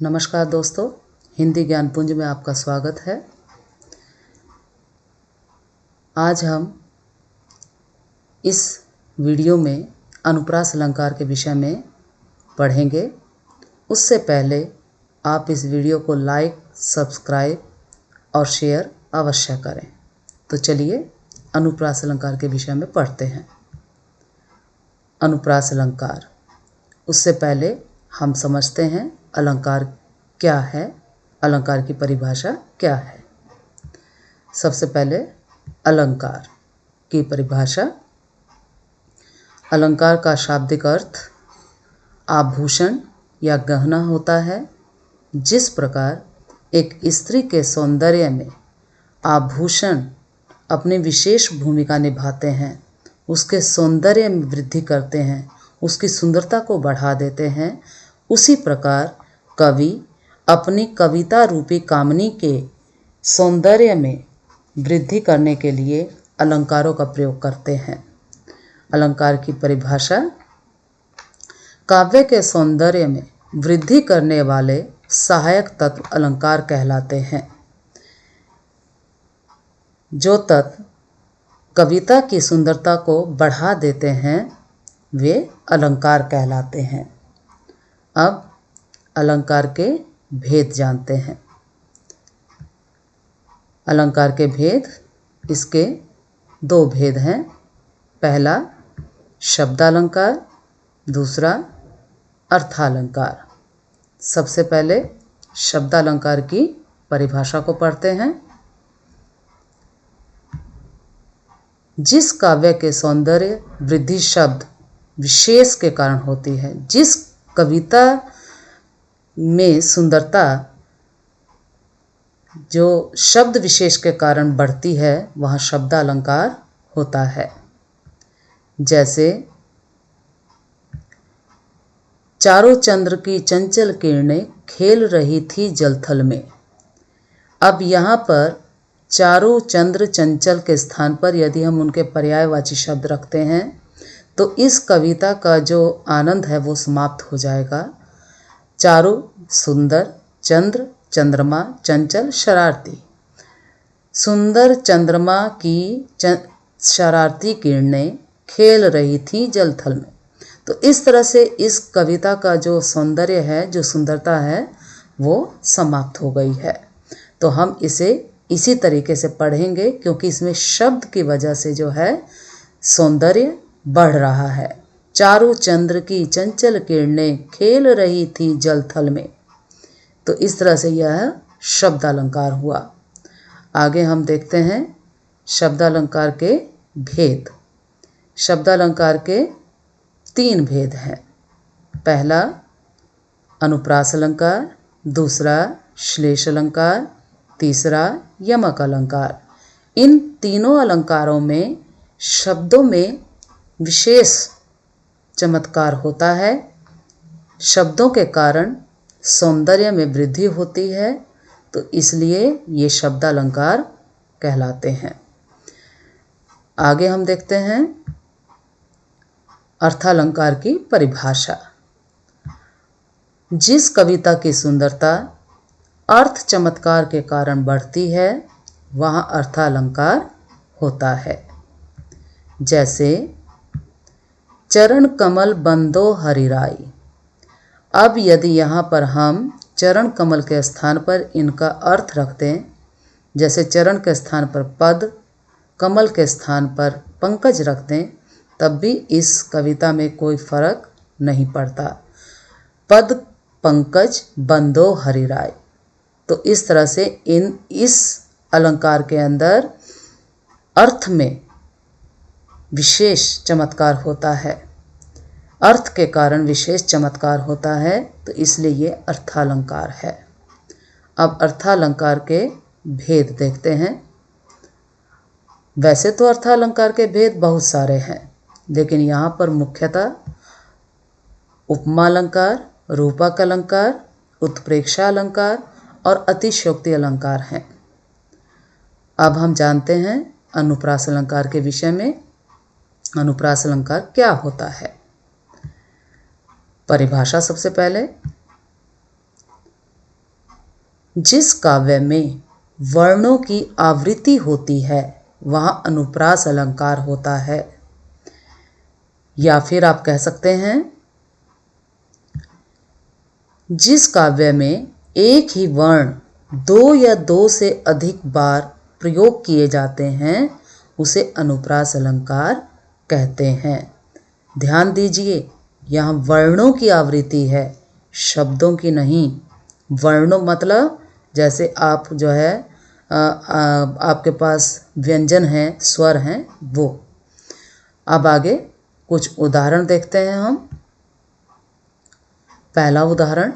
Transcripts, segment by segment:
नमस्कार दोस्तों, हिंदी ज्ञान पुंज में आपका स्वागत है। आज हम इस वीडियो में अनुप्रास अलंकार के विषय में पढ़ेंगे। उससे पहले आप इस वीडियो को लाइक, सब्सक्राइब और शेयर अवश्य करें। तो चलिए अनुप्रास अलंकार के विषय में पढ़ते हैं। अनुप्रास अलंकार, उससे पहले हम समझते हैं अलंकार क्या है, अलंकार की परिभाषा क्या है। सबसे पहले अलंकार की परिभाषा। अलंकार का शाब्दिक अर्थ आभूषण या गहना होता है। जिस प्रकार एक स्त्री के सौंदर्य में आभूषण अपनी विशेष भूमिका निभाते हैं, उसके सौंदर्य में वृद्धि करते हैं, उसकी सुंदरता को बढ़ा देते हैं, उसी प्रकार कवि अपनी कविता रूपी कामनी के सौंदर्य में वृद्धि करने के लिए अलंकारों का प्रयोग करते हैं। अलंकार की परिभाषा। काव्य के सौंदर्य में वृद्धि करने वाले सहायक तत्व अलंकार कहलाते हैं। जो तत्व कविता की सुंदरता को बढ़ा देते हैं वे अलंकार कहलाते हैं। अब अलंकार के भेद जानते हैं। अलंकार के भेद, इसके दो भेद हैं। पहला शब्दालंकार, दूसरा अर्थालंकार। सबसे पहले शब्दालंकार की परिभाषा को पढ़ते हैं। जिस काव्य के सौंदर्य वृद्धि शब्द विशेष के कारण होती है, जिस कविता में सुंदरता जो शब्द विशेष के कारण बढ़ती है, वह शब्दालंकार होता है। जैसे चारों चंद्र की चंचल किरणें खेल रही थी जलथल में। अब यहाँ पर चारों चंद्र चंचल के स्थान पर यदि हम उनके पर्यायवाची शब्द रखते हैं तो इस कविता का जो आनंद है वो समाप्त हो जाएगा। चारों सुंदर, चंद्र, चंद्रमा, चंचल, शरारती। सुंदर चंद्रमा की शरारती किरणें खेल रही थी जलथल में। तो इस तरह से इस कविता का जो सौंदर्य है, जो सुंदरता है, वो समाप्त हो गई है। तो हम इसे इसी तरीके से पढ़ेंगे क्योंकि इसमें शब्द की वजह से जो है सौंदर्य बढ़ रहा है। चारों चंद्र की चंचल किरणें खेल रही थी जलथल में। तो इस तरह से यह शब्दालंकार हुआ। आगे हम देखते हैं शब्दालंकार के भेद। शब्दालंकार के 3 भेद हैं। पहला अनुप्रास अलंकार, दूसरा श्लेष अलंकार, तीसरा यमक अलंकार। इन तीनों अलंकारों में शब्दों में विशेष चमत्कार होता है। शब्दों के कारण सौंदर्य में वृद्धि होती है, तो इसलिए ये शब्दालंकार कहलाते हैं। आगे हम देखते हैं अर्थालंकार की परिभाषा। जिस कविता की सुंदरता अर्थ चमत्कार के कारण बढ़ती है, वह अर्थालंकार होता है। जैसे चरण कमल बंदो हरिराई। अब यदि यहाँ पर हम चरण कमल के स्थान पर इनका अर्थ रख दें, जैसे चरण के स्थान पर पद, कमल के स्थान पर पंकज रख दें, तब भी इस कविता में कोई फर्क नहीं पड़ता। पद, पंकज, बंदो हरिराय। तो इस तरह से इस अलंकार के अंदर अर्थ में विशेष चमत्कार होता है। अर्थ के कारण विशेष चमत्कार होता है, तो इसलिए ये अर्थालंकार है। अब अर्थालंकार के भेद देखते हैं। वैसे तो अर्थालंकार के भेद बहुत सारे हैं, लेकिन यहाँ पर मुख्यतः उपमा अलंकार, रूपक अलंकार, उत्प्रेक्षा अलंकार और अतिशयोक्ति अलंकार हैं। अब हम जानते हैं अनुप्रास अलंकार के विषय में। अनुप्रास अलंकार क्या होता है? परिभाषा सबसे पहले। जिस काव्य में वर्णों की आवृत्ति होती है वहाँ अनुप्रास अलंकार होता है। या फिर आप कह सकते हैं, जिस काव्य में एक ही वर्ण 2 या 2 से अधिक बार प्रयोग किए जाते हैं उसे अनुप्रास अलंकार कहते हैं। ध्यान दीजिए, यहाँ वर्णों की आवृत्ति है, शब्दों की नहीं। वर्णों मतलब जैसे आप जो है आपके पास व्यंजन हैं, स्वर हैं, वो। अब आगे कुछ उदाहरण देखते हैं हम। पहला उदाहरण,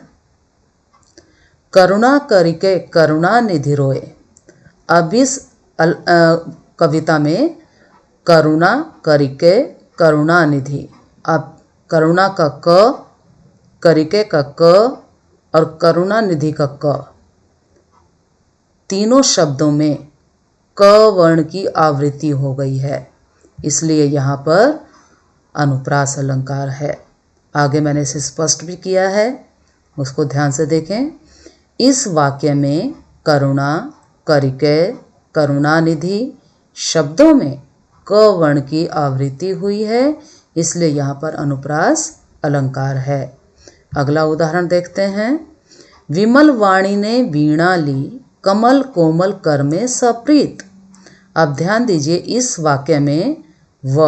करुणा करिके करुणा निधि रोए। अब इस कविता में करुणा करिके करुणा निधि, अब करुणा का क, करिके का क और करुणा निधि का क, तीनों शब्दों में क वर्ण की आवृत्ति हो गई है, इसलिए यहाँ पर अनुप्रास अलंकार है। आगे मैंने इसे स्पष्ट भी किया है, उसको ध्यान से देखें। इस वाक्य में करुणा करिके करुणानिधि शब्दों में क वर्ण की आवृत्ति हुई है, इसलिए यहाँ पर अनुप्रास अलंकार है। अगला उदाहरण देखते हैं। विमल वाणी ने वीणा ली, कमल कोमल कर में सप्रीत। अब ध्यान दीजिए, इस वाक्य में व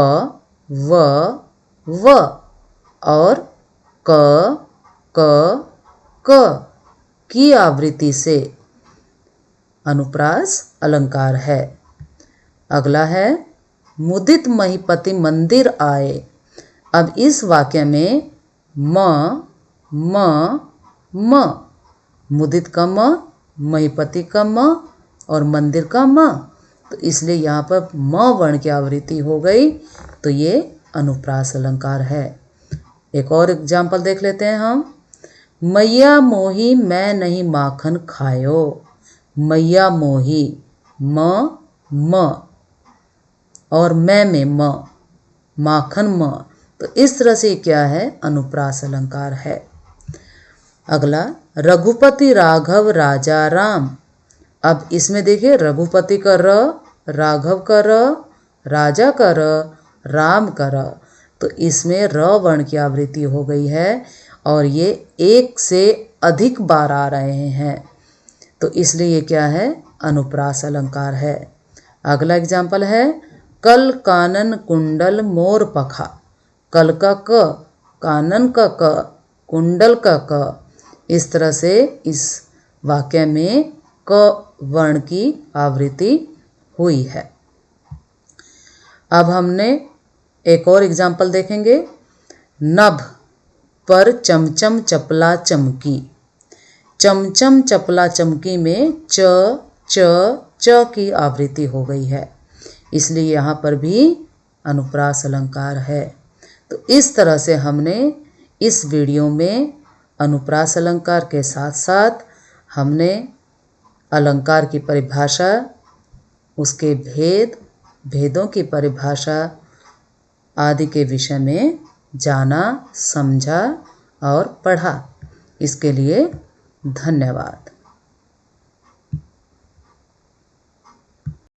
और क की आवृत्ति से अनुप्रास अलंकार है। अगला है, मुदित महीपति मंदिर आए। अब इस वाक्य में म, मुदित का म, महीपति का म और मंदिर का म, तो इसलिए यहाँ पर म वर्ण की आवृत्ति हो गई, तो ये अनुप्रास अलंकार है। एक और एग्जाम्पल देख लेते हैं हम। मैया मोही मैं नहीं माखन खायो। मैया मोही, म और मैं में म, माखन म, तो इस तरह से क्या है, अनुप्रास अलंकार है। अगला, रघुपति राघव राजा राम। अब इसमें देखिए, रघुपति का र, राघव का र, राजा का र, राम का र, तो इसमें र वर्ण की आवृत्ति हो गई है और ये एक से अधिक बार आ रहे हैं, तो इसलिए ये क्या है, अनुप्रास अलंकार है। अगला एग्जाम्पल है, कल कानन कुंडल मोर पखा। कल का क, कानन का क, कुंडल का क, इस तरह से इस वाक्य में क वर्ण की आवृत्ति हुई है। अब हमने एक और एग्जाम्पल देखेंगे। नभ पर चमचम चपला चमकी। चमचम चपला चमकी में च की आवृत्ति हो गई है, इसलिए यहाँ पर भी अनुप्रास अलंकार है। तो इस तरह से हमने इस वीडियो में अनुप्रास अलंकार के साथ साथ हमने अलंकार की परिभाषा, उसके भेदों की परिभाषा आदि के विषय में जाना, समझा और पढ़ा। इसके लिए धन्यवाद।